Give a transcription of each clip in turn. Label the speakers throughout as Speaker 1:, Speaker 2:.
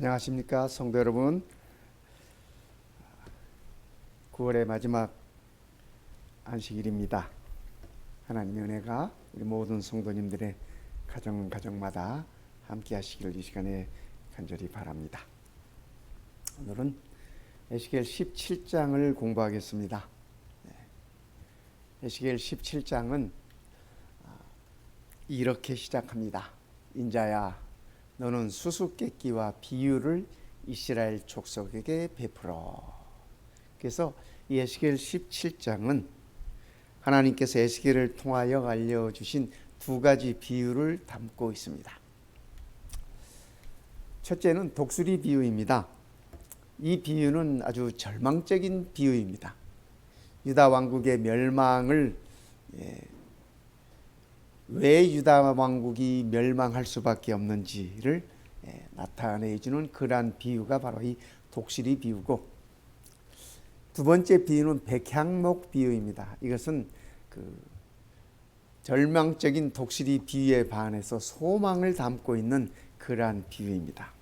Speaker 1: 안녕하십니까 성도 여러분. 9월의 마지막 안식일입니다. 하나님의 은혜가 우리 모든 성도님들의 가정마다 함께 하시기를 이 시간에 간절히 바랍니다. 오늘은 에스겔 17장을 공부하겠습니다. 에스겔 17장은 이렇게 시작합니다. 인자야, 너는 수수께끼와 비유를 이스라엘 족속에게 베풀어. 그래서 이 에스겔 17장은 하나님께서 에스겔을 통하여 알려주신 두 가지 비유를 담고 있습니다. 첫째는 독수리 비유입니다. 이 비유는 아주 절망적인 비유입니다. 유다 왕국의 멸망을 왜 유다 왕국이 멸망할 수밖에 없는지를 나타내주는 그러한 비유가 바로 이 독수리 비유고, 두 번째 비유는 백향목 비유입니다. 이것은 절망적인 독수리 비유에 반해서 소망을 담고 있는 그러한 비유입니다.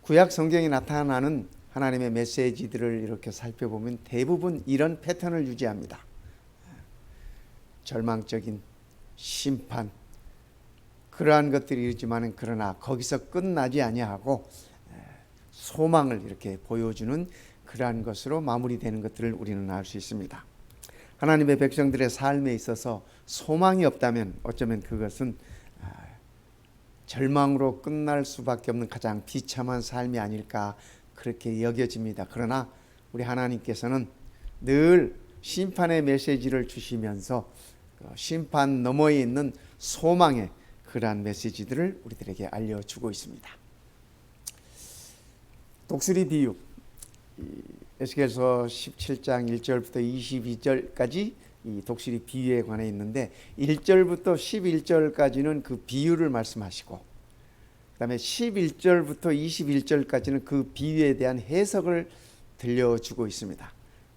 Speaker 1: 구약 성경에 나타나는 하나님의 메시지들을 이렇게 살펴보면 대부분 이런 패턴을 유지합니다. 절망적인 심판, 그러한 것들이 있지만 그러나 거기서 끝나지 아니하고 소망을 이렇게 보여주는 그러한 것으로 마무리되는 것들을 우리는 알 수 있습니다. 하나님의 백성들의 삶에 있어서 소망이 없다면 어쩌면 그것은 절망으로 끝날 수밖에 없는 가장 비참한 삶이 아닐까 그렇게 여겨집니다. 그러나 우리 하나님께서는 늘 심판의 메시지를 주시면서 심판 너머에 있는 소망의 그러한 메시지들을 우리들에게 알려주고 있습니다. 독수리 비유, 에스겔서 17장 1절부터 22절까지 이 독수리 비유에 관해 있는데 1절부터 11절까지는 그 비유를 말씀하시고, 그 다음에 11절부터 21절까지는 그 비유에 대한 해석을 들려주고 있습니다.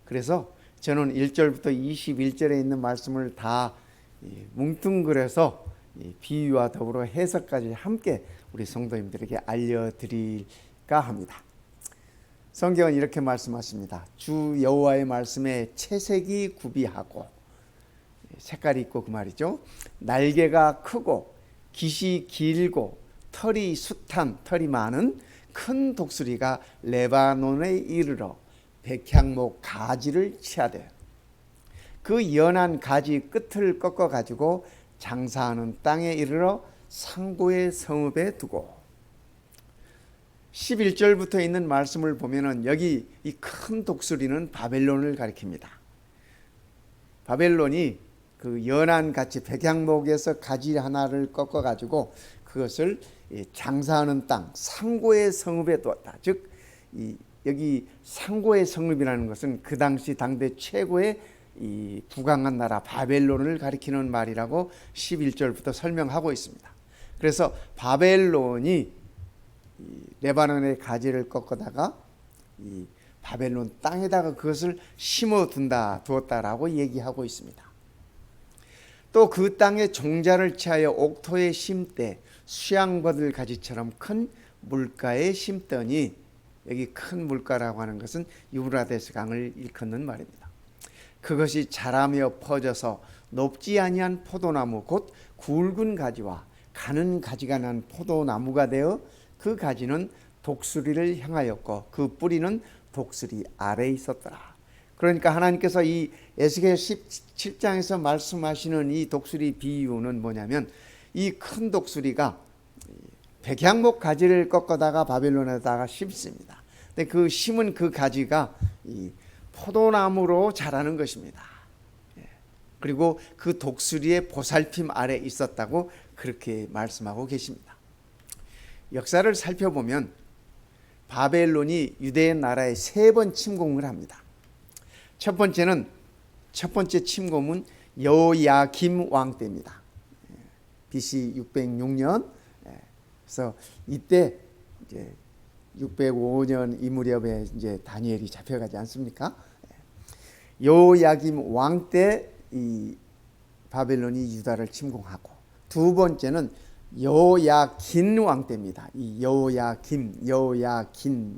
Speaker 1: 그래서 저는 1절부터 21절에 있는 말씀을 다 뭉뚱그려서 비유와 더불어 해석까지 함께 우리 성도님들에게 알려드릴까 합니다. 성경은 이렇게 말씀하십니다. 주 여호와의 말씀에 채색이 구비하고, 색깔이 있고 그 말이죠. 날개가 크고 깃이 길고 털이 숱한, 털이 많은 큰 독수리가 레바논에 이르러 백향목 가지를 치하되 그 연한 가지 끝을 꺾어 가지고 장사하는 땅에 이르러 상고의 성읍에 두고. 11절부터 있는 말씀을 보면은 여기 이 큰 독수리는 바벨론을 가리킵니다. 바벨론이 그 연한 가지 백향목에서 가지 하나를 꺾어 가지고 그것을 장사하는 땅 상고의 성읍에 두었다. 즉 여기 상고의 성읍이라는 것은 그 당시 당대 최고의 이 부강한 나라 바벨론을 가리키는 말이라고 11절부터 설명하고 있습니다. 그래서 바벨론이 레바논의 가지를 꺾어다가 이 바벨론 땅에다가 그것을 두었다라고 얘기하고 있습니다. 또 그 땅에 종자를 취하여 옥토에 심되 수양버들 가지처럼 큰 물가에 심더니, 여기 큰 물가라고 하는 것은 유브라데스 강을 일컫는 말입니다. 그것이 자라며 퍼져서 높지 아니한 포도나무 곧 굵은 가지와 가는 가지가 난 포도나무가 되어 그 가지는 독수리를 향하였고 그 뿌리는 독수리 아래에 있었더라. 그러니까 하나님께서 이 에스겔 17장에서 말씀하시는 이 독수리 비유는 뭐냐면, 이 큰 독수리가 백향목 가지를 꺾어다가 바벨론에다가 심습니다. 근데 그 심은 그 가지가 이 포도나무로 자라는 것입니다. 그리고 그 독수리의 보살핌 아래 있었다고 그렇게 말씀하고 계십니다. 역사를 살펴보면 바벨론이 유대 나라에 3번 침공을 합니다. 첫 번째 침공은 여호야김 왕 때입니다. BC 606년. 그래서 이때 이제 605년 이 무렵에 이제 다니엘이 잡혀가지 않습니까? 여호야김 왕 때 이 바벨론이 유다를 침공하고, 두 번째는 여호야긴 왕 때입니다. 이 여호야긴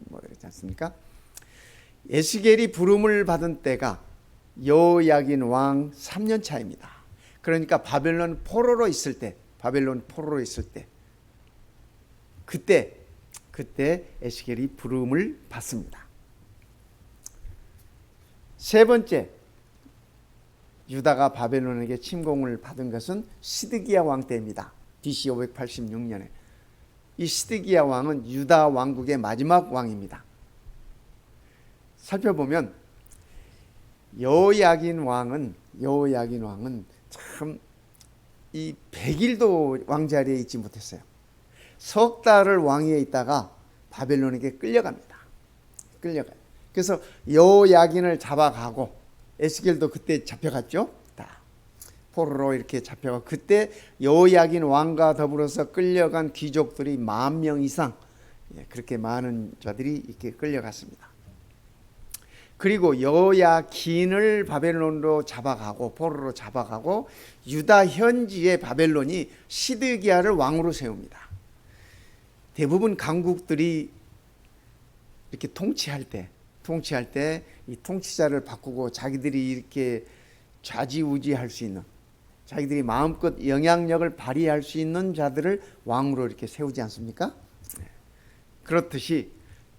Speaker 1: 뭐 그렇지 않습니까? 에스겔이 부름을 받은 때가 여호야긴 왕 3년 차입니다. 그러니까 바벨론 포로로 있을 때, 그때 에스겔이 부름을 받습니다. 세 번째, 유다가 바벨론에게 침공을 받은 것은 시드기야 왕 때입니다. BC 586년에. 이 시드기야 왕은 유다 왕국의 마지막 왕입니다. 살펴보면 여호야긴 왕은 참 이 100일도 왕자리에 있지 못했어요. 석 달을 왕위에 있다가 바벨론에게 끌려갑니다. 그래서 여호야긴을 잡아가고, 에스겔도 그때 잡혀갔죠. 다 포로로 이렇게 잡혀가. 그때 여호야긴 왕과 더불어서 끌려간 귀족들이 10,000명 이상, 그렇게 많은 자들이 이렇게 끌려갔습니다. 그리고 여호야긴을 바벨론으로 잡아가고, 포로로 잡아가고, 유다 현지의 바벨론이 시드기야를 왕으로 세웁니다. 대부분 강국들이 이렇게 통치할 때 이 통치자를 바꾸고 자기들이 이렇게 좌지우지할 수 있는, 자기들이 마음껏 영향력을 발휘할 수 있는 자들을 왕으로 이렇게 세우지 않습니까? 그렇듯이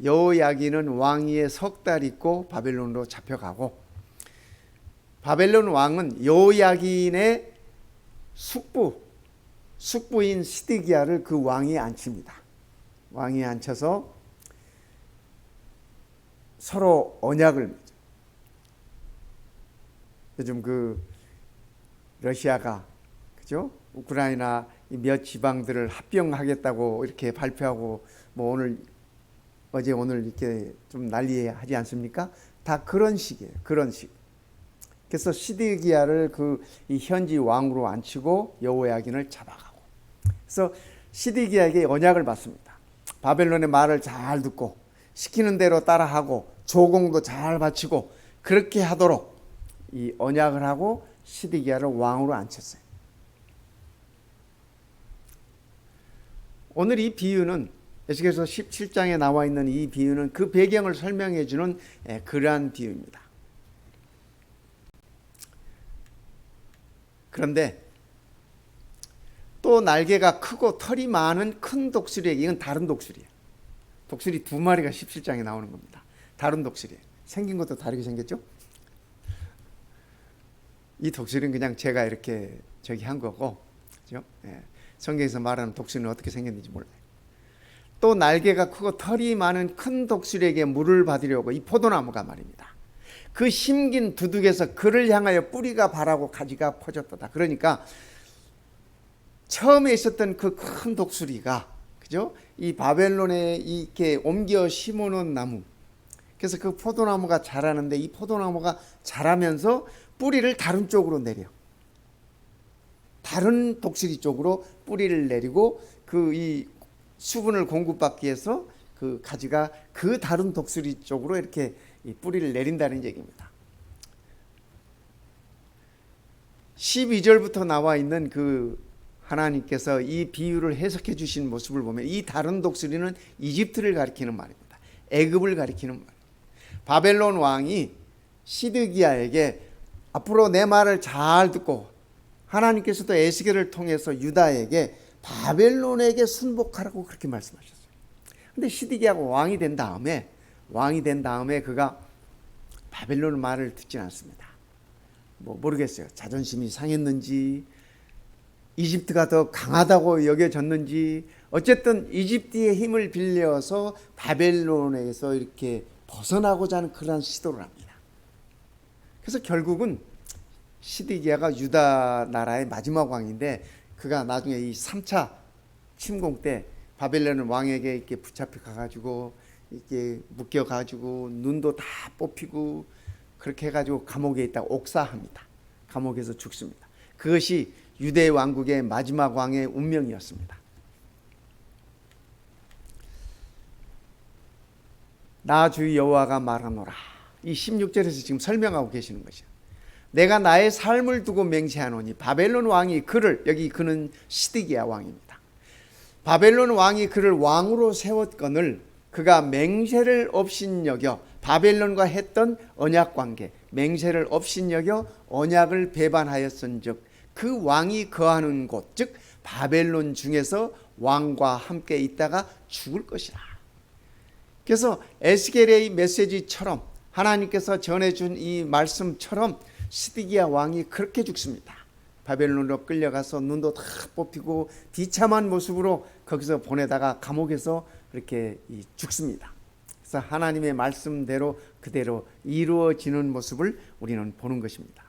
Speaker 1: 여호야긴은 왕위에 석 달 있고 바벨론으로 잡혀가고, 바벨론 왕은 여호야긴의 숙부인 시드기야를 그 왕위에 앉힙니다. 왕위에 앉혀서 서로 언약을 맺죠. 요즘 그 러시아가, 그죠? 우크라이나 몇 지방들을 합병하겠다고 이렇게 발표하고, 뭐 어제 오늘 이렇게 좀 난리하지 않습니까? 다 그런 식이에요. 그런 식. 그래서 시드기야를 이 현지 왕으로 앉히고 여호야긴을 잡아가고, 그래서 시드기야에게 언약을 받습니다. 바벨론의 말을 잘 듣고 시키는 대로 따라하고 조공도 잘 바치고 그렇게 하도록 이 언약을 하고 시드기야를 왕으로 앉혔어요. 오늘 이 비유는, 에스겔서 17장에 나와 있는 이 비유는 그 배경을 설명해 주는 그러한 비유입니다. 그런데 또 날개가 크고 털이 많은 큰 독수리에게, 이건 다른 독수리예요. 독수리 2마리가 17장에 나오는 겁니다. 다른 독수리예요. 생긴 것도 다르게 생겼죠? 이 독수리는 그냥 제가 이렇게 한 거고, 그죠? 성경에서 말하는 독수리는 어떻게 생겼는지 몰라요. 또 날개가 크고 털이 많은 큰 독수리에게 물을 받으려고, 이 포도나무가 말입니다, 그 심긴 두둑에서 그를 향하여 뿌리가 바라고 가지가 퍼졌도다. 그러니까 처음에 있었던 그 큰 독수리가, 그죠? 이 바벨론에 이렇게 옮겨 심어놓은 나무. 그래서 그 포도나무가 자라는데, 이 포도나무가 자라면서 뿌리를 다른 쪽으로 내려. 다른 독수리 쪽으로 뿌리를 내리고, 이 수분을 공급받기 위해서 그 가지가 그 다른 독수리 쪽으로 이렇게 이 뿌리를 내린다는 얘기입니다. 12절부터 나와 있는 하나님께서 이 비유를 해석해 주신 모습을 보면, 이 다른 독수리는 이집트를 가리키는 말입니다. 애굽을 가리키는 말입니다. 바벨론 왕이 시드기야에게 앞으로 내 말을 잘 듣고, 하나님께서도 에스겔을 통해서 유다에게 바벨론에게 순복하라고 그렇게 말씀하셨어요. 근데 시드기야가 왕이 된 다음에 그가 바벨론 말을 듣지 않습니다. 모르겠어요. 자존심이 상했는지, 이집트가 더 강하다고 여겨졌는지, 어쨌든 이집트의 힘을 빌려서 바벨론에서 이렇게 벗어나고자 하는 그러한 시도를 합니다. 그래서 결국은 시드기야가 유다 나라의 마지막 왕인데, 그가 나중에 이 3차 침공 때 바벨론 왕에게 이렇게 붙잡혀 가가지고 이렇게 묶여 가지고 눈도 다 뽑히고 그렇게 해가지고 감옥에 있다가 옥사합니다. 감옥에서 죽습니다. 그것이 유대 왕국의 마지막 왕의 운명이었습니다. 나 주 여호와가 말하노라. 이 16절에서 지금 설명하고 계시는 것이요. 내가 나의 삶을 두고 맹세하노니 바벨론 왕이 그를, 여기 그는 시드기야 왕입니다, 바벨론 왕이 그를 왕으로 세웠거늘 그가 맹세를 업신여겨 바벨론과 했던 언약관계, 맹세를 업신여겨 언약을 배반하였은즉 그 왕이 거하는 곳, 즉 바벨론 중에서 왕과 함께 있다가 죽을 것이라. 그래서 에스겔의 메시지처럼 하나님께서 전해준 이 말씀처럼 시드기야 왕이 그렇게 죽습니다. 바벨론으로 끌려가서 눈도 다 뽑히고 비참한 모습으로 거기서 보내다가 감옥에서 그렇게 죽습니다. 그래서 하나님의 말씀대로 그대로 이루어지는 모습을 우리는 보는 것입니다.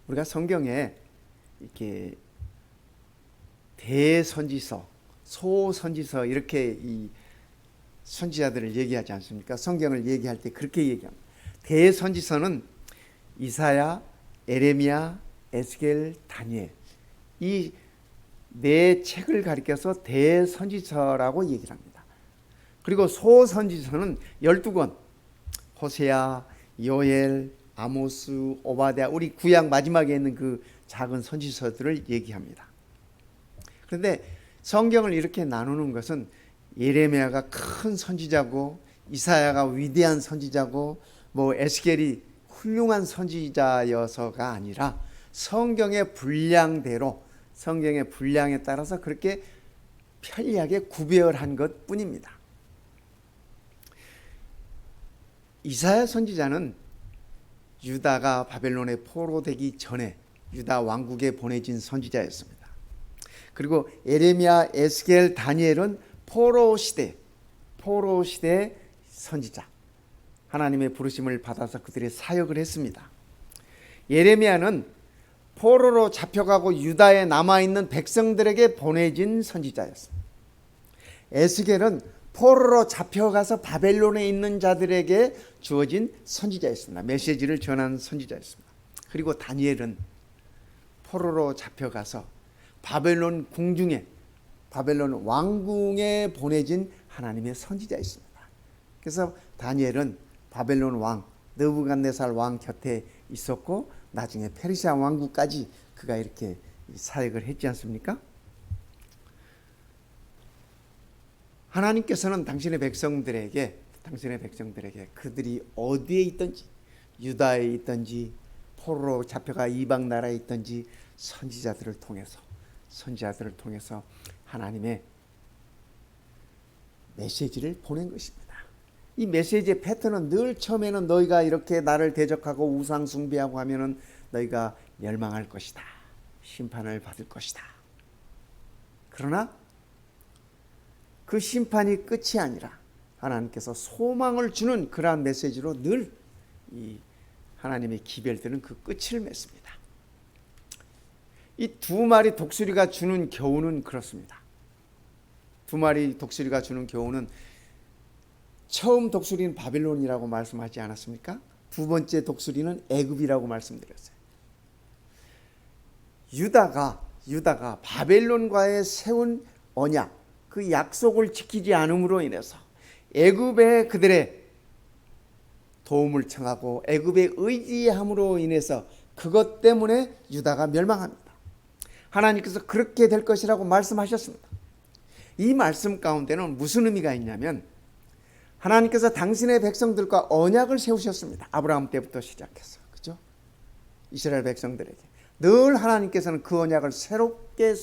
Speaker 1: 우리가 성경에 이렇게 대선지서, 소선지서 이렇게 이 선지자들을 얘기하지 않습니까? 성경을 얘기할 때 그렇게 얘기합니다. 대선지서는 이사야, 에레미야, 에스겔, 다니엘 이 네 책을 가리켜서 대선지서라고 얘기를 합니다. 그리고 소선지서는 12권 호세아, 요엘, 아모스, 오바댜 우리 구약 마지막에 있는 그 작은 선지서들을 얘기합니다. 그런데 성경을 이렇게 나누는 것은 예레미야가 큰 선지자고 이사야가 위대한 선지자고 뭐 에스겔이 훌륭한 선지자여서가 아니라 성경의 분량대로 성경의 분량에 따라서 그렇게 편리하게 구별한 것뿐입니다. 이사야 선지자는 유다가 바벨론에 포로되기 전에 유다 왕국에 보내진 선지자였습니다. 그리고 에레미야, 에스겔, 다니엘은 포로 시대 선지자, 하나님의 부르심을 받아서 그들의 사역을 했습니다. 예레미야는 포로로 잡혀가고 유다에 남아있는 백성들에게 보내진 선지자였습니다. 에스겔은 포로로 잡혀가서 바벨론에 있는 자들에게 주어진 선지자였습니다. 메시지를 전한 선지자였습니다. 그리고 다니엘은 포로로 잡혀가서 바벨론 궁중에 바벨론 왕궁에 보내진 하나님의 선지자였습니다. 그래서 다니엘은 바벨론 왕 느부갓네살 왕 곁에 있었고 나중에 페르시아 왕국까지 그가 이렇게 사역을 했지 않습니까? 하나님께서는 당신의 백성들에게 그들이 어디에 있든지 유다에 있든지 포로로 잡혀가 이방 나라에 있든지 선지자들을 통해서 하나님의 메시지를 보낸 것입니다. 이 메시지의 패턴은 늘 처음에는 너희가 이렇게 나를 대적하고 우상 숭배하고 하면은 너희가 멸망할 것이다. 심판을 받을 것이다. 그러나 그 심판이 끝이 아니라 하나님께서 소망을 주는 그러한 메시지로 늘 이 하나님의 기별들은 그 끝을 맺습니다. 이 두 마리 독수리가 주는 교훈은 그렇습니다. 두 마리 독수리가 주는 교훈은 처음 독수리는 바벨론이라고 말씀하지 않았습니까? 두 번째 독수리는 애굽이라고 말씀드렸어요. 유다가 바벨론과의 세운 언약, 그 약속을 지키지 않음으로 인해서 애굽에 그들의 도움을 청하고 애굽에 의지함으로 인해서 그것 때문에 유다가 멸망합니다. 하나님께서 그렇게 될 것이라고 말씀하셨습니다. 이 말씀 가운데는 무슨 의미가 있냐면 하나님께서 당신의 백성들과 언약을 세우셨습니다. 아브라함 때부터 시작해서, 그죠? 이스라엘 백성들에게 늘 하나님께서는 그 언약을 새롭게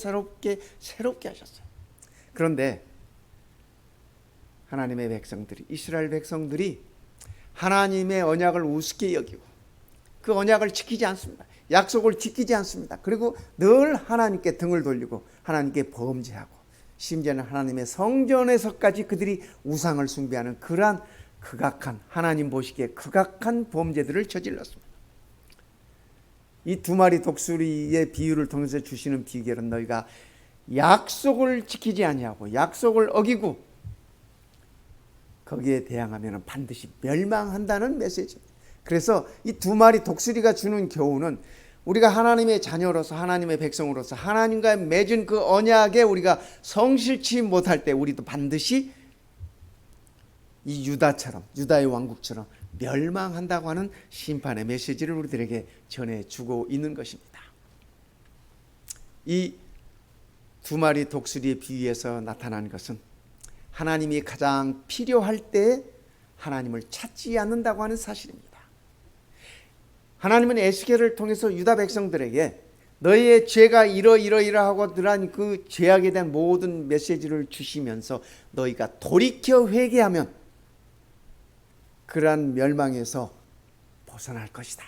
Speaker 1: 하셨어요. 그런데 하나님의 백성들이, 이스라엘 백성들이 하나님의 언약을 우습게 여기고 그 언약을 지키지 않습니다. 약속을 지키지 않습니다. 그리고 늘 하나님께 등을 돌리고 하나님께 범죄하고 심지어는 하나님의 성전에서까지 그들이 우상을 숭배하는 그러한 극악한, 하나님 보시기에 극악한 범죄들을 저질렀습니다. 이 두 마리 독수리의 비유를 통해서 주시는 비결은 너희가 약속을 지키지 아니하고 약속을 어기고 거기에 대항하면 반드시 멸망한다는 메시지입니다. 그래서 이 두 마리 독수리가 주는 교훈은 우리가 하나님의 자녀로서 하나님의 백성으로서 하나님과 맺은 그 언약에 우리가 성실치 못할 때 우리도 반드시 이 유다의 왕국처럼 멸망한다고 하는 심판의 메시지를 우리들에게 전해주고 있는 것입니다. 이 두 마리 독수리의 비유에서 나타난 것은 하나님이 가장 필요할 때 하나님을 찾지 않는다고 하는 사실입니다. 하나님은 에스겔을 통해서 유다 백성들에게 너희의 죄가 이러이러하고 들한 그 죄악에 대한 모든 메시지를 주시면서 너희가 돌이켜 회개하면 그러한 멸망에서 벗어날 것이다.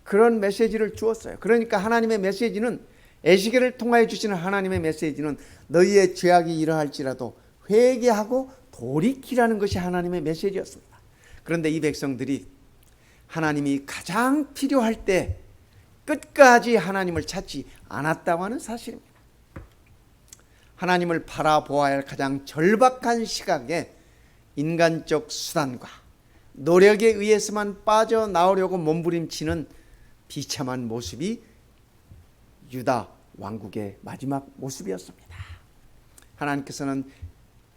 Speaker 1: 그런 메시지를 주었어요. 그러니까 하나님의 메시지는, 에스겔을 통하여 주시는 하나님의 메시지는 너희의 죄악이 이러할지라도 회개하고 돌이키라는 것이 하나님의 메시지였습니다. 그런데 이 백성들이 하나님이 가장 필요할 때 끝까지 하나님을 찾지 않았다고 하는 사실입니다. 하나님을 바라보아야 할 가장 절박한 시각에 인간적 수단과 노력에 의해서만 빠져나오려고 몸부림치는 비참한 모습이 유다 왕국의 마지막 모습이었습니다. 하나님께서는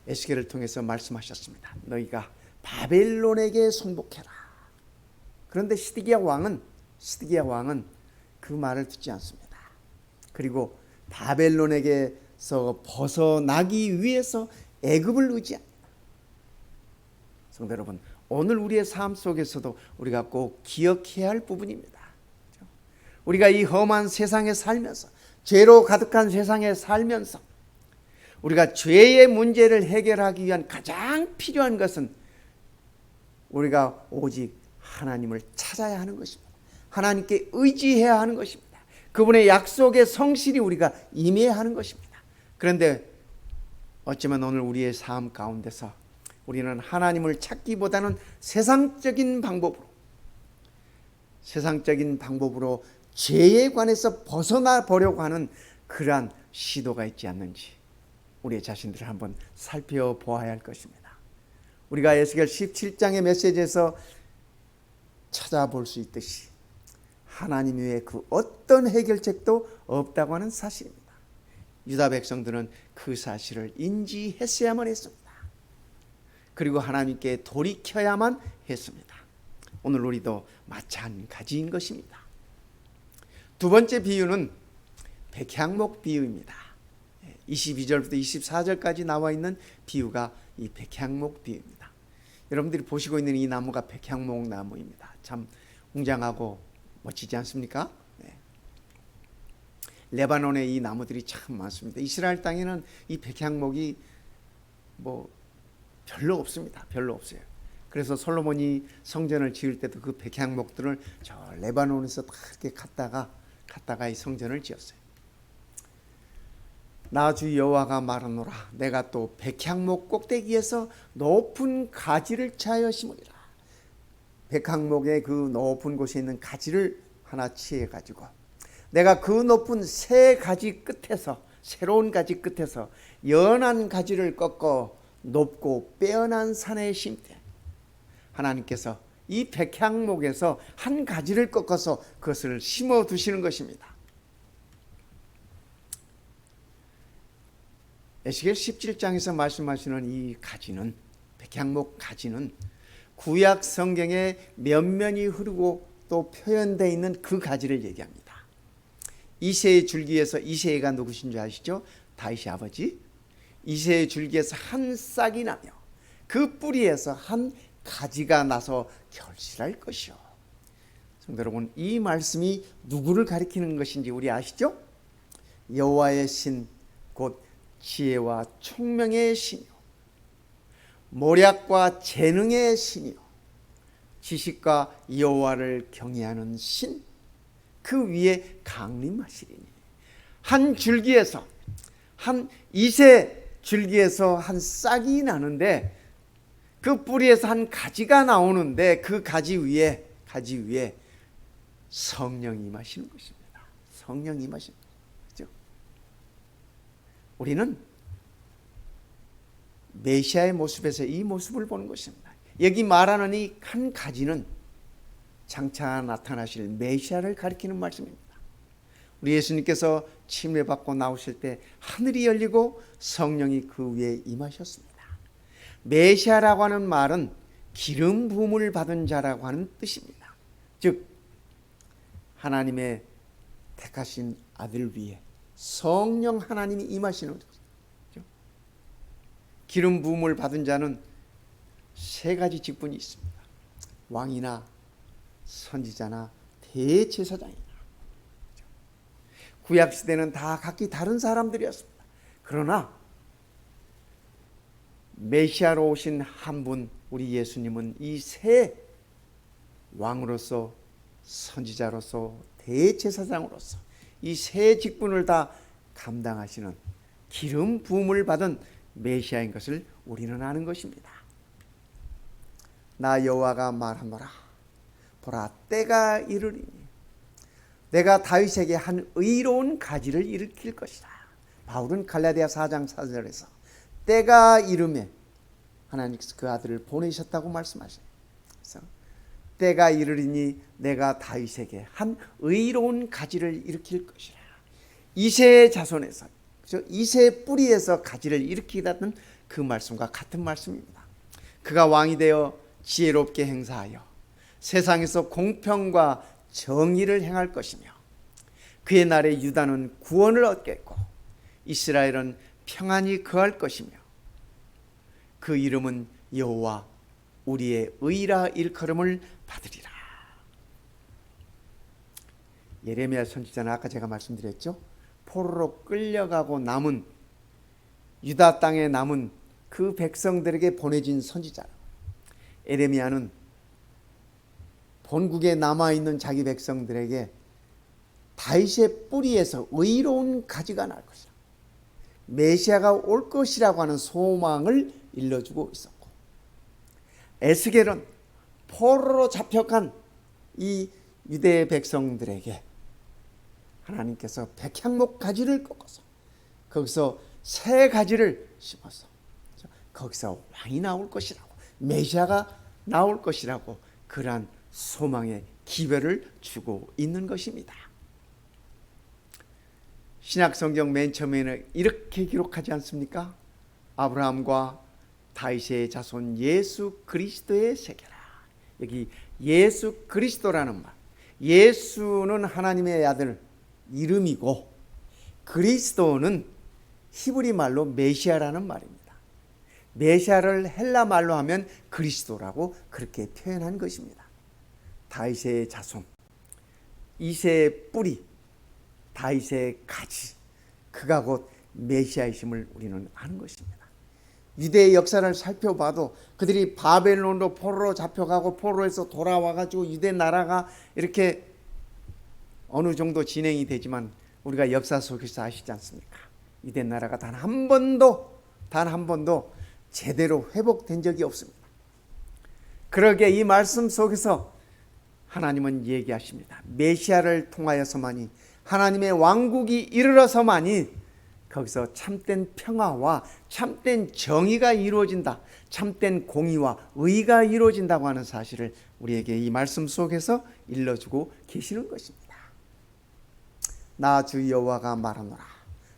Speaker 1: 에스겔을 통해서 말씀하셨습니다. 너희가 바벨론에게 순복해라. 그런데 시드기야 왕은 그 말을 듣지 않습니다. 그리고 바벨론에게서 벗어나기 위해서 애굽을 의지합니다. 성도 여러분, 오늘 우리의 삶 속에서도 우리가 꼭 기억해야 할 부분입니다. 우리가 이 험한 세상에 살면서, 죄로 가득한 세상에 살면서 우리가 죄의 문제를 해결하기 위한 가장 필요한 것은 우리가 오직 하나님을 찾아야 하는 것입니다. 하나님께 의지해야 하는 것입니다. 그분의 약속의 성실히 우리가 임해야 하는 것입니다. 그런데 어쩌면 오늘 우리의 삶 가운데서 우리는 하나님을 찾기보다는 세상적인 방법으로 죄에 관해서 벗어나 보려고 하는 그러한 시도가 있지 않는지 우리의 자신들을 한번 살펴보아야 할 것입니다. 우리가 에스겔 17장의 메시지에서 찾아볼 수 있듯이 하나님 외에 그 어떤 해결책도 없다고 하는 사실입니다. 유다 백성들은 그 사실을 인지했어야만 했습니다. 그리고 하나님께 돌이켜야만 했습니다. 오늘 우리도 마찬가지인 것입니다. 두 번째 비유는 백향목 비유입니다. 22절부터 24절까지 나와 있는 비유가 이 백향목 비유입니다. 여러분들이 보시고 있는 이 나무가 백향목 나무입니다. 참 웅장하고 멋지지 않습니까? 네. 레바논에 이 나무들이 참 많습니다. 이스라엘 땅에는 이 백향목이 별로 없습니다. 별로 없어요. 그래서 솔로몬이 성전을 지을 때도 그 백향목들을 저 레바논에서 다 이렇게 갖다가 이 성전을 지었어요. 나 주 여호와가 말하노라. 내가 또 백향목 꼭대기에서 높은 가지를 취하여 심으리라. 백향목의 그 높은 곳에 있는 가지를 하나 취해 가지고 내가 그 높은 새 가지 끝에서, 새로운 가지 끝에서 연한 가지를 꺾어 높고 빼어난 산에 심되, 하나님께서 이 백향목에서 한 가지를 꺾어서 그것을 심어 두시는 것입니다. 에스겔 17장에서 말씀하시는 이 가지는, 백향목 가지는 구약 성경에 면면이 흐르고 또 표현되어 있는 그 가지를 얘기합니다. 이새의 줄기에서, 이새가 누구신 줄 아시죠? 다윗의 아버지. 이새의 줄기에서 한 싹이 나며 그 뿌리에서 한 가지가 나서 결실할 것이요. 성도 여러분, 이 말씀이 누구를 가리키는 것인지 우리 아시죠? 여호와의 신, 곧 지혜와 총명의 신이요, 모략과 재능의 신이요, 지식과 여호와를 경외하는 신, 그 위에 강림하시리니. 한 줄기에서, 한 이새 줄기에서 한 싹이 나는데 그 뿌리에서 한 가지가 나오는데 그 가지 위에 성령이 임하시는 것입니다. 성령이 임하시는 거죠. 우리는 메시아의 모습에서 이 모습을 보는 것입니다. 여기 말하는 이 한 가지는 장차 나타나실 메시아를 가리키는 말씀입니다. 우리 예수님께서 침례받고 나오실 때 하늘이 열리고 성령이 그 위에 임하셨습니다. 메시아라고 하는 말은 기름 부음을 받은 자라고 하는 뜻입니다. 즉 하나님의 택하신 아들 위에 성령 하나님이 임하시는 거죠. 기름 부음을 받은 자는 세 가지 직분이 있습니다. 왕이나 선지자나 대제사장이나. 구약 시대는 다 각기 다른 사람들이었습니다. 그러나 메시아로 오신 한 분, 우리 예수님은 이 세 왕으로서, 선지자로서, 대제사장으로서 이 세 직분을 다 감당하시는 기름 부음을 받은 메시아인 것을 우리는 아는 것입니다. 나 여호와가 말하노라. 보라, 때가 이르리니 내가 다윗에게 한 의로운 가지를 일으킬 것이다. 바울은 갈라디아 4장 4절에서 때가 이르매 하나님께서 그 아들을 보내셨다고 말씀하셔요. 그래서 때가 이르리니 내가 다윗에게 한 의로운 가지를 일으킬 것이라. 이새의 자손에서, 이새의 뿌리에서 가지를 일으키다는 그 말씀과 같은 말씀입니다. 그가 왕이 되어 지혜롭게 행사하여 세상에서 공평과 정의를 행할 것이며 그의 날에 유다는 구원을 얻겠고 이스라엘은 평안히 거할 것이며 그 이름은 여호와 우리의 의라 일컬음을 받으리라. 예레미야 선지자는 아까 제가 말씀드렸죠. 포로로 끌려가고 남은 유다 땅에 남은 그 백성들에게 보내진 선지자. 예레미야는 본국에 남아있는 자기 백성들에게 다윗의 뿌리에서 의로운 가지가 날 것이다, 메시아가 올 것이라고 하는 소망을 일러주고 있었고, 에스겔은 포로로 잡혀간 이 유대 백성들에게 하나님께서 백향목 가지를 꺾어서 거기서 새 가지를 심어서 거기서 왕이 나올 것이라고, 메시아가 나올 것이라고 그러한 소망의 기별을 주고 있는 것입니다. 신약성경 맨 처음에는 이렇게 기록하지 않습니까? 아브라함과 다윗의 자손 예수 그리스도의 세계라. 여기 예수 그리스도라는 말, 예수는 하나님의 아들 이름이고 그리스도는 히브리 말로 메시아라는 말입니다. 메시아를 헬라 말로 하면 그리스도라고 그렇게 표현한 것입니다. 다윗의 자손, 이새의 뿌리, 다윗의 가지, 그가 곧 메시아이심을 우리는 아는 것입니다. 유대의 역사를 살펴봐도 그들이 바벨론으로 포로로 잡혀가고 포로에서 돌아와가지고 유대 나라가 이렇게 어느 정도 진행이 되지만 우리가 역사 속에서 아시지 않습니까? 유대 나라가 단 한 번도 제대로 회복된 적이 없습니다. 그러게 이 말씀 속에서 하나님은 얘기하십니다. 메시아를 통하여서만이, 하나님의 왕국이 이르러서만이 거기서 참된 평화와 참된 정의가 이루어진다, 참된 공의와 의가 이루어진다고 하는 사실을 우리에게 이 말씀 속에서 일러주고 계시는 것입니다. 나 주 여호와가 말하노라.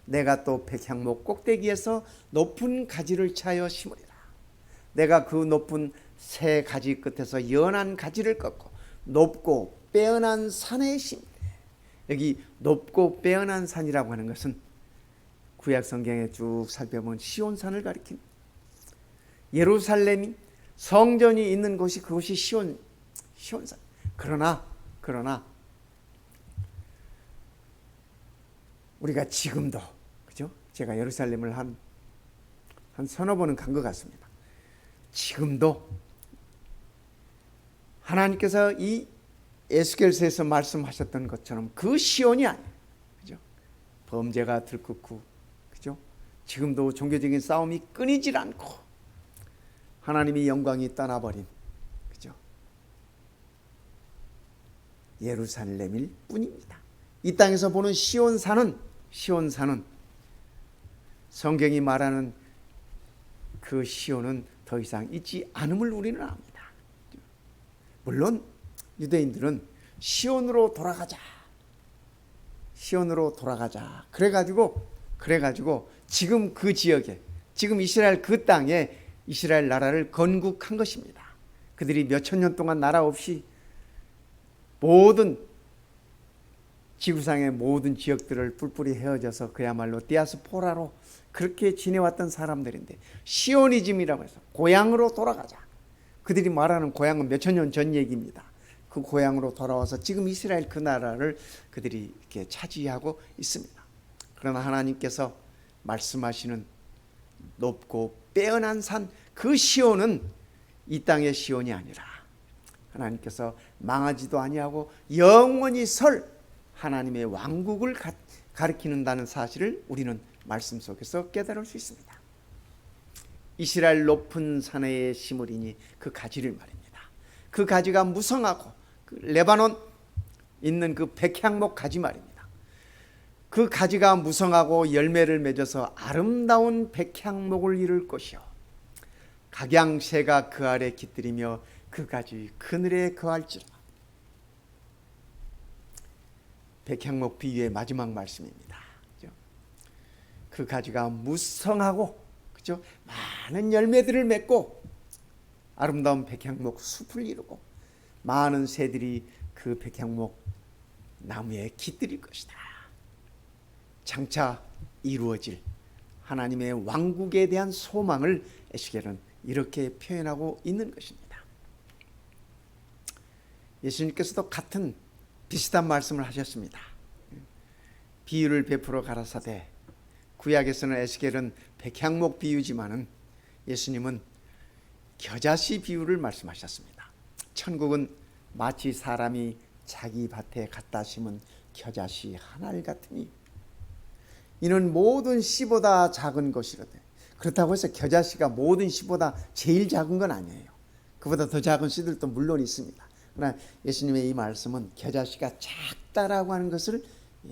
Speaker 1: 내가 또 백향목 꼭대기에서 높은 가지를 차여 심으리라. 내가 그 높은 새 가지 끝에서 연한 가지를 꺾고 높고 빼어난 산에 심으리라. 여기 높고 빼어난 산이라고 하는 것은 구약 성경에 쭉 살펴보면 시온산을 가리킵니다. 예루살렘이 성전이 있는 곳이 그곳이 시온산. 그러나 우리가 지금도, 그죠? 제가 예루살렘을 한 서너 번은 간 것 같습니다. 지금도 하나님께서 이 에스겔서에서 말씀하셨던 것처럼 그 시온이 아니에요. 그죠? 범죄가 들끓고, 그죠? 지금도 종교적인 싸움이 끊이질 않고 하나님의 영광이 떠나버린, 그죠? 예루살렘일 뿐입니다. 이 땅에서 보는 시온산은 성경이 말하는 그 시온은 더 이상 있지 않음을 우리는 압니다. 물론 유대인들은 시온으로 돌아가자 그래가지고 지금 그 지역에, 지금 이스라엘 그 땅에 이스라엘 나라를 건국한 것입니다. 그들이 몇천 년 동안 나라 없이 모든 지구상의 모든 지역들을 뿔뿔이 헤어져서 그야말로 디아스포라로 그렇게 지내왔던 사람들인데, 시오니즘이라고 해서 고향으로 돌아가자. 그들이 말하는 고향은 몇천 년 전 얘기입니다. 그 고향으로 돌아와서 지금 이스라엘 그 나라를 그들이 이렇게 차지하고 있습니다. 그러나 하나님께서 말씀하시는 높고 빼어난 산, 그 시온은 이 땅의 시온이 아니라 하나님께서 망하지도 아니하고 영원히 설 하나님의 왕국을 가리키는다는 사실을 우리는 말씀 속에서 깨달을 수 있습니다. 이스라엘 높은 산에 심으리니 그 가지를 말입니다. 그 가지가 무성하고 그 레바논 있는 그 백향목 가지 말입니다. 그 가지가 무성하고 열매를 맺어서 아름다운 백향목을 이룰 것이요, 각양새가 그 아래 깃들이며 그 가지 그늘에 거할지라. 백향목 비유의 마지막 말씀입니다. 그죠? 그 가지가 무성하고, 그죠? 많은 열매들을 맺고 아름다운 백향목 숲을 이루고 많은 새들이 그 백향목 나무에 깃들일 것이다. 장차 이루어질 하나님의 왕국에 대한 소망을 에스겔은 이렇게 표현하고 있는 것입니다. 예수님께서도 같은 비슷한 말씀을 하셨습니다. 비유를 베풀어 가라사대, 구약에서는 에스겔은 백향목 비유지만은 예수님은 겨자씨 비유를 말씀하셨습니다. 천국은 마치 사람이 자기 밭에 갖다 심은 겨자씨 한 알 같으니 이는 모든 씨보다 작은 것이로되. 그렇다고 해서 겨자씨가 모든 씨보다 제일 작은 건 아니에요. 그보다 더 작은 씨들도 물론 있습니다. 그러나 예수님의 이 말씀은 겨자씨가 작다라고 하는 것을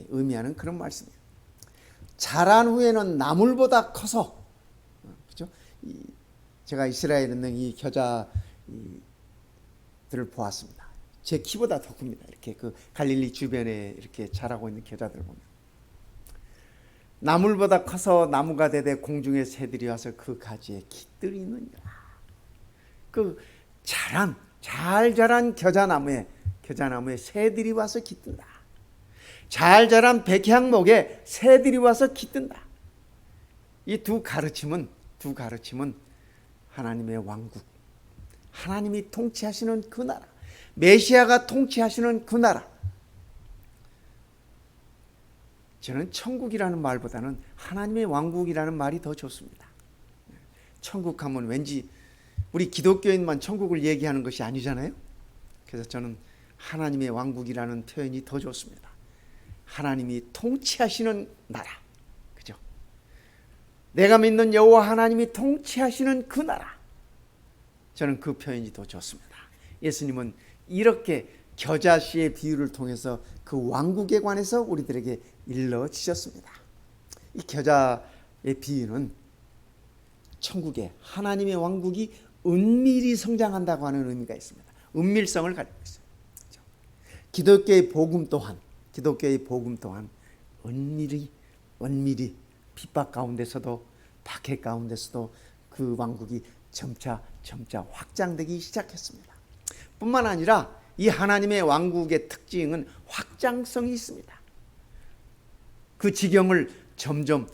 Speaker 1: 의미하는 그런 말씀이에요. 자란 후에는 나물보다 커서, 그렇죠? 제가 이스라엘에 있는 이 겨자들을 보았습니다. 제 키보다 더 큽니다. 이렇게 그 갈릴리 주변에 이렇게 자라고 있는 겨자들을 보면 나물보다 커서 나무가 되되 공중의 새들이 와서 그 가지에 깃들이느니라. 그 잘 자란 겨자나무에 새들이 와서 깃든다. 잘 자란 백향목에 새들이 와서 깃든다. 이 두 가르침은 하나님의 왕국, 하나님이 통치하시는 그 나라, 메시아가 통치하시는 그 나라. 저는 천국이라는 말보다는 하나님의 왕국이라는 말이 더 좋습니다. 천국 하면 왠지 우리 기독교인만 천국을 얘기하는 것이 아니잖아요. 그래서 저는 하나님의 왕국이라는 표현이 더 좋습니다. 하나님이 통치하시는 나라, 그죠? 내가 믿는 여호와 하나님이 통치하시는 그 나라, 저는 그 표현이 더 좋습니다. 예수님은 이렇게 겨자씨의 비유를 통해서 그 왕국에 관해서 우리들에게 일러주셨습니다. 이 겨자의 비유는 천국에 하나님의 왕국이 은밀히 성장한다고 하는 의미가 있습니다. 은밀성을 가지고 있어요. 그렇죠? 기독교의 복음 또한 은밀히 핍박 가운데서도 박해 가운데서도 그 왕국이 점차 확장되기 시작했습니다. 뿐만 아니라 이 하나님의 왕국의 특징은 확장성이 있습니다. 그 지경을 점점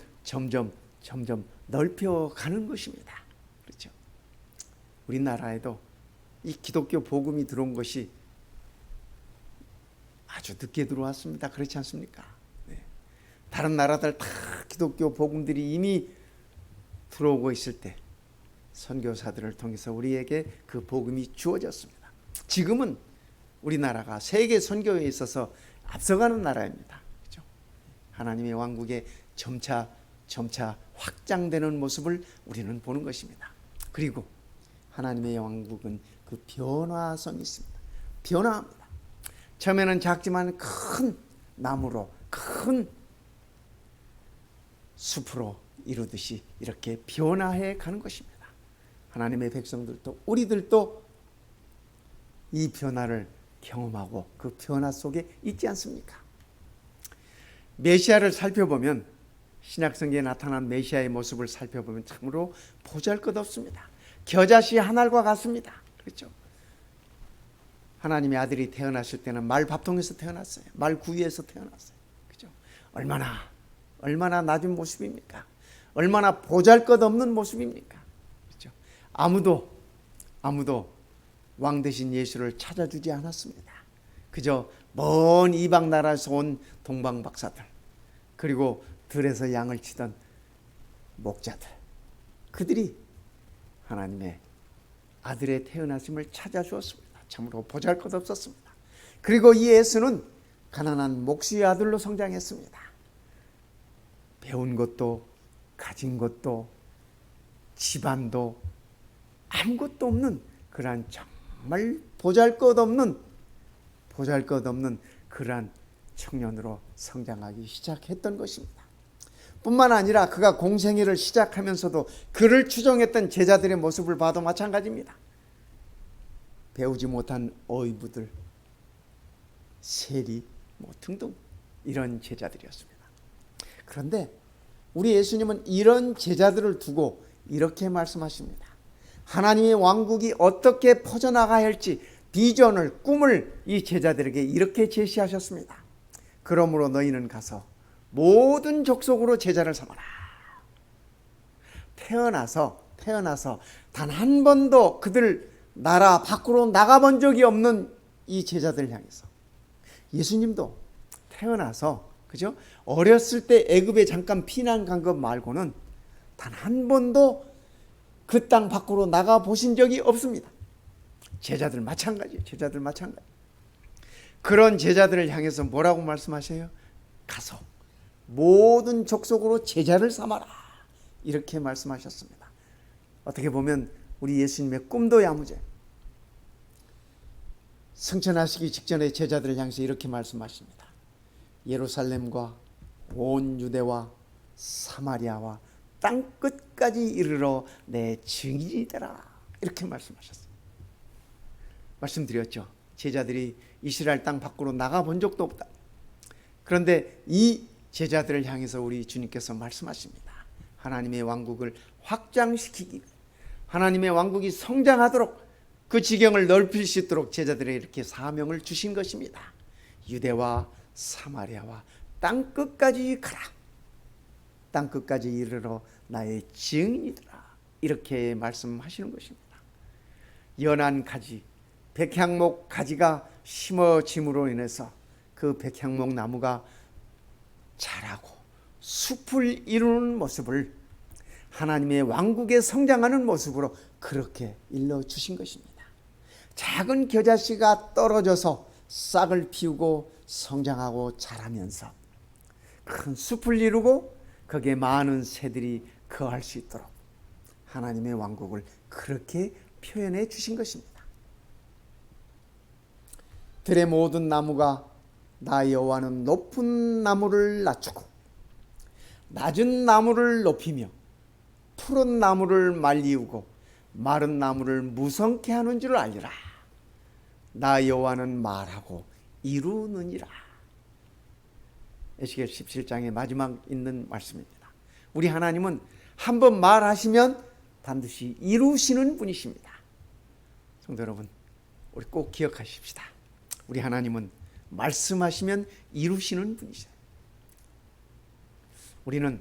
Speaker 1: 넓혀가는 것입니다. 그렇죠? 우리나라에도 이 기독교 복음이 들어온 것이 아주 늦게 들어왔습니다. 그렇지 않습니까? 네. 다른 나라들 다 기독교 복음들이 이미 들어오고 있을 때 선교사들을 통해서 우리에게 그 복음이 주어졌습니다. 지금은 우리나라가 세계 선교에 있어서 앞서가는 나라입니다. 그렇죠? 하나님의 왕국에 점차 확장되는 모습을 우리는 보는 것입니다. 그리고 하나님의 왕국은 그 변화성이 있습니다. 변화합니다. 처음에는 작지만 큰 나무로, 큰 숲으로 이루듯이 이렇게 변화해 가는 것입니다. 하나님의 백성들도, 우리들도 이 변화를 경험하고 그 변화 속에 있지 않습니까? 메시아를 살펴보면, 신약성경에 나타난 메시아의 모습을 살펴보면 참으로 보잘것없습니다. 겨자씨 한 알과 같습니다. 그렇죠? 하나님의 아들이 태어났을 때는 말 밥통에서 태어났어요. 말 구유에서 태어났어요. 그죠? 얼마나 낮은 모습입니까? 얼마나 보잘것없는 모습입니까? 그죠? 아무도 왕 대신 예수를 찾아주지 않았습니다. 그저 먼 이방 나라에서 온 동방 박사들, 그리고 들에서 양을 치던 목자들, 그들이 하나님의 아들의 태어나심을 찾아주었습니다. 참으로 보잘것없었습니다. 그리고 이 예수는 가난한 목수의 아들로 성장했습니다. 배운 것도 가진 것도 집안도 아무것도 없는 그러한 정말 보잘것없는 그러한 청년으로 성장하기 시작했던 것입니다. 뿐만 아니라 그가 공생애를 시작하면서도 그를 추종했던 제자들의 모습을 봐도 마찬가지입니다. 배우지 못한 어이부들, 세리 등등 이런 제자들이었습니다. 그런데 우리 예수님은 이런 제자들을 두고 이렇게 말씀하십니다. 하나님의 왕국이 어떻게 퍼져나가야 할지 비전을, 꿈을 이 제자들에게 이렇게 제시하셨습니다. 그러므로 너희는 가서 모든 족속으로 제자를 삼아라. 태어나서 단 한 번도 그들 나라 밖으로 나가본 적이 없는 이 제자들을 향해서 예수님도 태어나서, 그죠? 어렸을 때 애굽에 잠깐 피난 간 것 말고는 단 한 번도 그 땅 밖으로 나가 보신 적이 없습니다. 제자들 마찬가지. 그런 제자들을 향해서 뭐라고 말씀하세요? 가서 모든 족속으로 제자를 삼아라. 이렇게 말씀하셨습니다. 어떻게 보면 우리 예수님의 꿈도 야무져요. 승천하시기 직전에 제자들을 향해서 이렇게 말씀하십니다. 예루살렘과 온 유대와 사마리아와 땅 끝까지 이르러 내 증인이 되라. 이렇게 말씀하셨어요. 말씀드렸죠. 제자들이 이스라엘 땅 밖으로 나가본 적도 없다. 그런데 이 제자들을 향해서 우리 주님께서 말씀하십니다. 하나님의 왕국을 확장시키기, 하나님의 왕국이 성장하도록 그 지경을 넓힐 수 있도록 제자들에게 이렇게 사명을 주신 것입니다. 유대와 사마리아와 땅 끝까지 가라. 땅 끝까지 이르러 나의 증인이더라. 이렇게 말씀하시는 것입니다. 연한 가지, 백향목 가지가 심어짐으로 인해서 그 백향목 나무가 자라고 숲을 이루는 모습을 하나님의 왕국에 성장하는 모습으로 그렇게 일러주신 것입니다. 작은 겨자씨가 떨어져서 싹을 피우고 성장하고 자라면서 큰 숲을 이루고 거기에 많은 새들이 거할 수 있도록 하나님의 왕국을 그렇게 표현해 주신 것입니다. 들의 모든 나무가 나 여호와는 높은 나무를 낮추고 낮은 나무를 높이며 푸른 나무를 말리우고 마른 나무를 무성케 하는 줄 알리라. 나 여호와는 말하고 이루느니라. 에스겔 17장의 마지막 있는 말씀입니다. 우리 하나님은 한번 말하시면 반드시 이루시는 분이십니다. 성도 여러분, 우리 꼭 기억하십시다. 우리 하나님은 말씀하시면 이루시는 분이세요. 우리는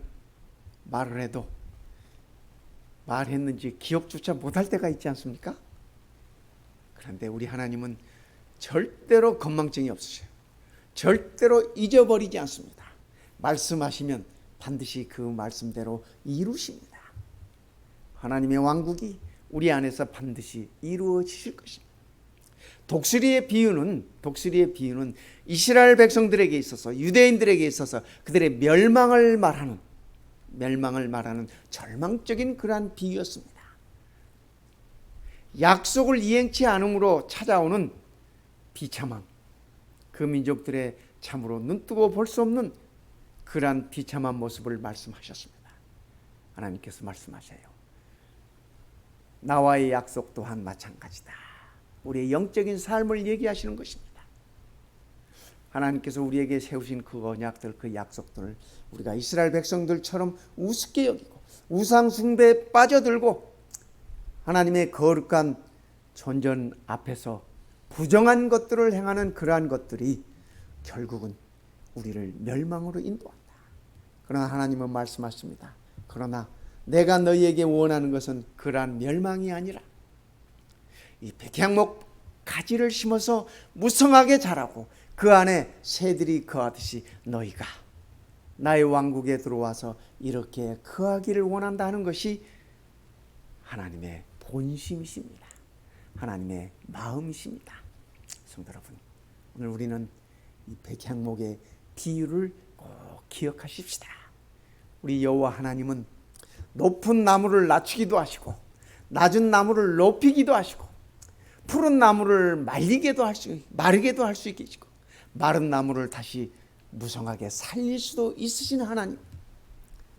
Speaker 1: 말을 해도 말했는지 기억조차 못할 때가 있지 않습니까? 그런데 우리 하나님은 절대로 건망증이 없으셔요. 절대로 잊어버리지 않습니다. 말씀하시면 반드시 그 말씀대로 이루십니다. 하나님의 왕국이 우리 안에서 반드시 이루어지실 것입니다. 독수리의 비유는 이스라엘 백성들에게 있어서, 유대인들에게 있어서 그들의 멸망을 말하는 절망적인 그러한 비유였습니다. 약속을 이행치 않음으로 찾아오는 비참함, 그 민족들의 참으로 눈뜨고 볼 수 없는 그러한 비참한 모습을 말씀하셨습니다. 하나님께서 말씀하세요. 나와의 약속 또한 마찬가지다. 우리의 영적인 삶을 얘기하시는 것입니다. 하나님께서 우리에게 세우신 그 언약들, 그 약속들을 우리가 이스라엘 백성들처럼 우습게 여기고 우상 숭배에 빠져들고 하나님의 거룩한 존전 앞에서 부정한 것들을 행하는 그러한 것들이 결국은 우리를 멸망으로 인도한다. 그러나 하나님은 말씀하십니다. 그러나 내가 너희에게 원하는 것은 그러한 멸망이 아니라 이 백향목 가지를 심어서 무성하게 자라고 그 안에 새들이 거하듯이 너희가 나의 왕국에 들어와서 이렇게 거하기를 원한다 하는 것이 하나님의 본심이십니다. 하나님의 마음이십니다. 성도 여러분, 오늘 우리는 이 백향목의 비유를 꼭 기억하십시다. 우리 여호와 하나님은 높은 나무를 낮추기도 하시고 낮은 나무를 높이기도 하시고 푸른 나무를 마르게도 할 수 있게 하시고 마른 나무를 다시 무성하게 살릴 수도 있으신 하나님.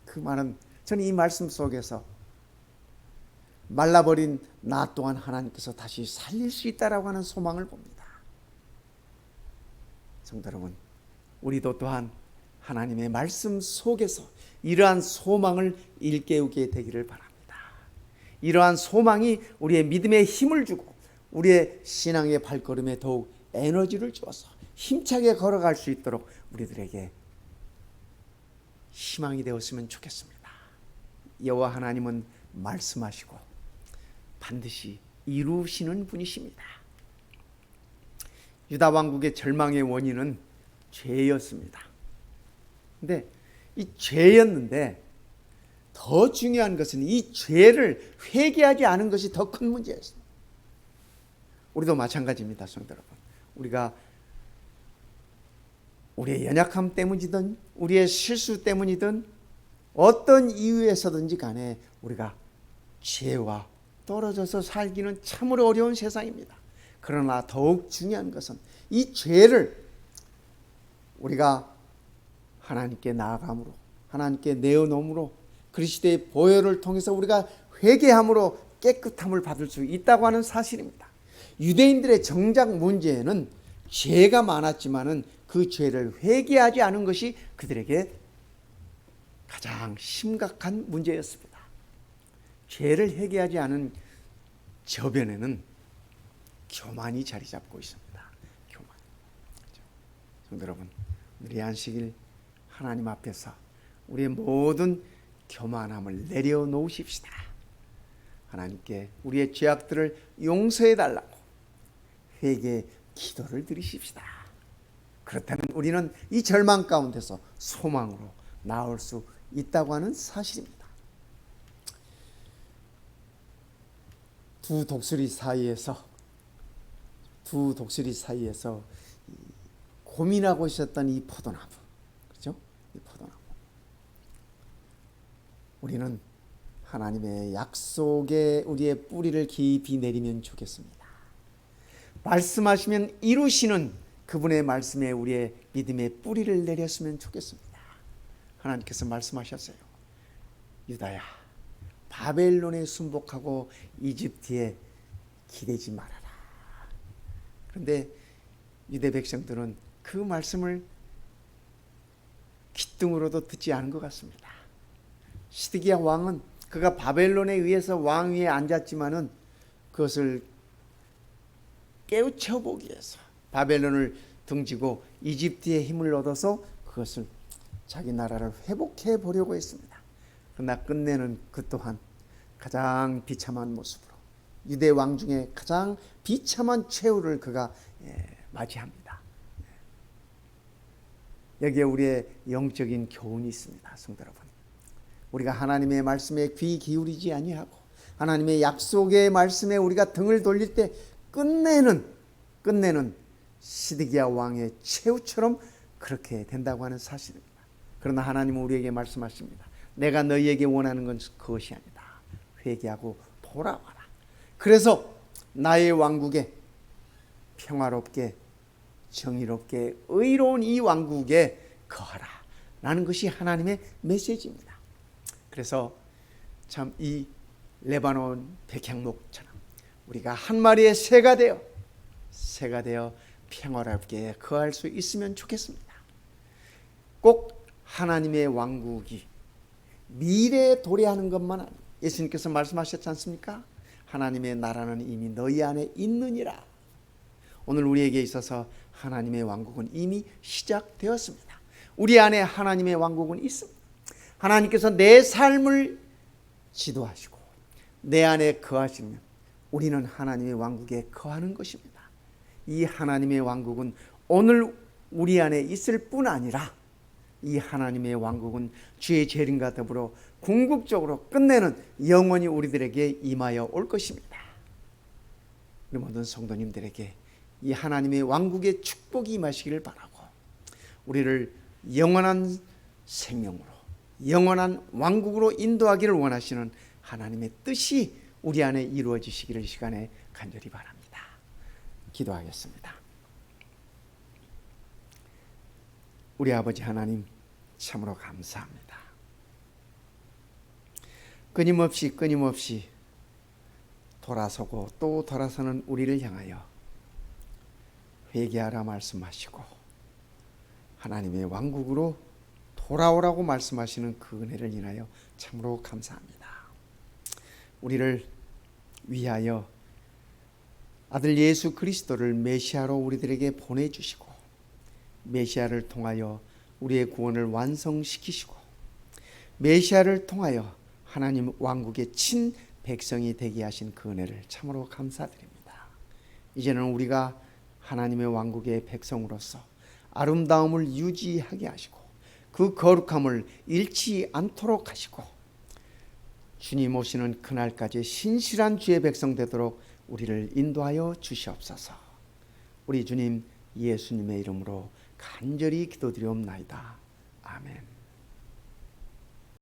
Speaker 1: 그 말은 저는 이 말씀 속에서 말라버린 나 또한 하나님께서 다시 살릴 수 있다라고 하는 소망을 봅니다. 성도 여러분, 우리도 또한 하나님의 말씀 속에서 이러한 소망을 일깨우게 되기를 바랍니다. 이러한 소망이 우리의 믿음에 힘을 주고 우리의 신앙의 발걸음에 더욱 에너지를 주어서 힘차게 걸어갈 수 있도록 우리들에게 희망이 되었으면 좋겠습니다. 여호와 하나님은 말씀하시고 반드시 이루시는 분이십니다. 유다 왕국의 절망의 원인은 죄였습니다. 근데 이 죄였는데 더 중요한 것은 이 죄를 회개하지 않은 것이 더 큰 문제였습니다. 우리도 마찬가지입니다, 성도 여러분. 우리가 우리의 연약함 때문이든 우리의 실수 때문이든 어떤 이유에서든지 간에 우리가 죄와 떨어져서 살기는 참으로 어려운 세상입니다. 그러나 더욱 중요한 것은 이 죄를 우리가 하나님께 나아감으로 하나님께 내어놓음으로 그리스도의 보혈을 통해서 우리가 회개함으로 깨끗함을 받을 수 있다고 하는 사실입니다. 유대인들의 정작 문제는 죄가 많았지만은 그 죄를 회개하지 않은 것이 그들에게 가장 심각한 문제였습니다. 죄를 회개하지 않은 저변에는 교만이 자리 잡고 있습니다. 교만. 성도 여러분, 우리 안식일 하나님 앞에서 우리의 모든 교만함을 내려놓으십시다. 하나님께 우리의 죄악들을 용서해 달라고 회개 기도를 드리십시다. 그렇다면 우리는 이 절망 가운데서 소망으로 나올 수 있다고 하는 사실입니다. 두 독수리 사이에서 고민하고 있었던 이 포도나무, 그렇죠? 이 포도나무. 우리는 하나님의 약속에 우리의 뿌리를 깊이 내리면 좋겠습니다. 말씀하시면 이루시는 그분의 말씀에 우리의 믿음의 뿌리를 내렸으면 좋겠습니다. 하나님께서 말씀하셨어요. 유다야, 바벨론에 순복하고 이집트에 기대지 말아라. 그런데 유대 백성들은 그 말씀을 귓등으로도 듣지 않은 것 같습니다. 시드기야 왕은 그가 바벨론에 의해서 왕위에 앉았지만은 그것을 깨우쳐보기 위해서 바벨론을 등지고 이집트의 힘을 얻어서 그것을 자기 나라를 회복해 보려고 했습니다. 그러나 끝내는 그 또한 가장 비참한 모습으로 유대 왕 중에 가장 비참한 최후를 그가 맞이합니다. 여기에 우리의 영적인 교훈이 있습니다. 성도 여러분, 우리가 하나님의 말씀에 귀 기울이지 아니하고 하나님의 약속의 말씀에 우리가 등을 돌릴 때 끝내는 시드기야 왕의 최후처럼 그렇게 된다고 하는 사실입니다. 그러나 하나님은 우리에게 말씀하십니다. 내가 너희에게 원하는 건 그것이 아니다. 회개하고 돌아와라. 그래서 나의 왕국에 평화롭게 정의롭게 의로운 이 왕국에 거하라 라는 것이 하나님의 메시지입니다. 그래서 참 이 레바논 백향목처럼 우리가 한 마리의 새가 되어 평화롭게 거할 수 있으면 좋겠습니다. 꼭 하나님의 왕국이 미래에 도래하는 것만 아니고 예수님께서 말씀하셨지 않습니까? 하나님의 나라는 이미 너희 안에 있느니라. 오늘 우리에게 있어서 하나님의 왕국은 이미 시작되었습니다. 우리 안에 하나님의 왕국은 있습니다. 하나님께서 내 삶을 지도하시고 내 안에 거하시면 우리는 하나님의 왕국에 거하는 것입니다. 이 하나님의 왕국은 오늘 우리 안에 있을 뿐 아니라 이 하나님의 왕국은 주의 재림과 더불어 궁극적으로 끝내는 영원히 우리들에게 임하여 올 것입니다. 우리 모든 성도님들에게 이 하나님의 왕국의 축복이 임하시기를 바라고 우리를 영원한 생명으로 영원한 왕국으로 인도하기를 원하시는 하나님의 뜻이 우리 안에 이루어지시기를 이 시간에 간절히 바랍니다. 기도하겠습니다. 우리 아버지 하나님 참으로 감사합니다. 끊임없이 돌아서고 또 돌아서는 우리를 향하여 회개하라 말씀하시고 하나님의 왕국으로 돌아오라고 말씀하시는 그 은혜를 인하여 참으로 감사합니다. 우리를 위하여 아들 예수 그리스도를 메시아로 우리들에게 보내주시고 메시아를 통하여 우리의 구원을 완성시키시고 메시아를 통하여 하나님 왕국의 친 백성이 되게 하신 그 은혜를 참으로 감사드립니다. 이제는 우리가 하나님의 왕국의 백성으로서 아름다움을 유지하게 하시고 그 거룩함을 잃지 않도록 하시고 주님 오시는 그날까지 신실한 주의 백성 되도록 우리를 인도하여 주시옵소서. 우리 주님 예수님의 이름으로 간절히 기도드리옵나이다. 아멘.